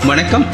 வணக்கம்.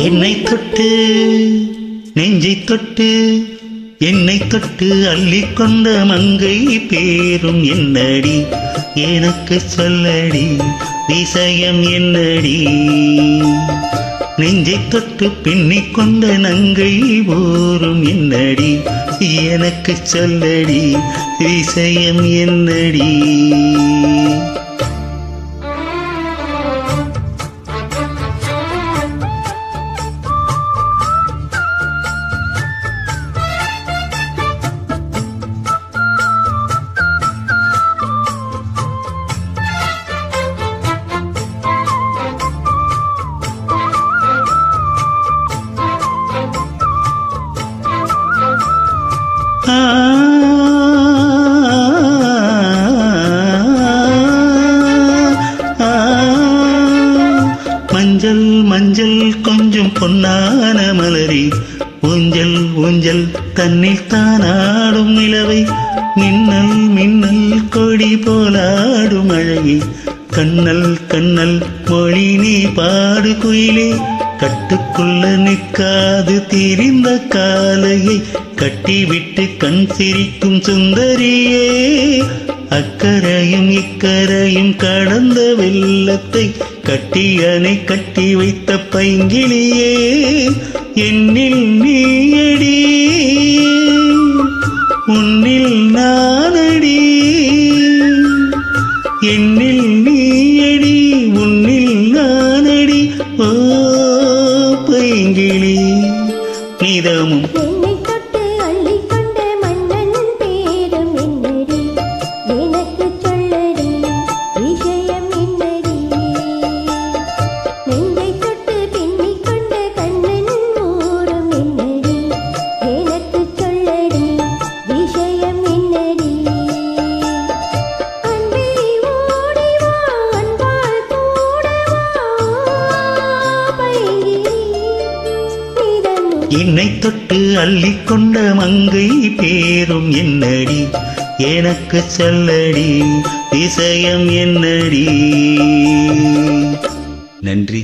என்னை தொட்டு நெஞ்சை தொட்டு என்னை தொட்டு அள்ளிக்கொண்ட மங்கை பேரும் என்னடி, எனக்கு சொல்லடி விஷயம் என்னடி. நெஞ்சை தொட்டு பின்னிக் கொண்ட நங்கை போரும் என்னடி, எனக்கு சொல்லடி விஷயம் என்னடி. மஞ்சள் மஞ்சள் கொஞ்சம் பொன்னான மலரி, ஊஞ்சல் ஊஞ்சல் தன்னில் தானாடும் நிலவை, மின்னல் மின்னல் கொடி போலாடும் அழகி, கண்ணல் கண்ணல் மொழி நீ பாடு குயிலே, கட்டுக்குள்ள நிற்காது திரிந்த காலையை கட்டிவிட்டு கண் சிரிக்கும் சுந்தரியே, அக்கரையும் இக்கரையும் கடந்த வெள்ளத்தை கட்டியனை கட்டி வைத்த பைங்கிளியே, என்னில் நீயடி உன்னில் நானடி, என்னில் நீயடி உன்னில் நானடி. ஓ பைங்கிளி நிதமும் என்னை தொட்டு அள்ளிக்கொண்ட மங்கை பேரும் என்னடி, எனக்கு சொல்லடி விஷயம் என்னடி. நன்றி.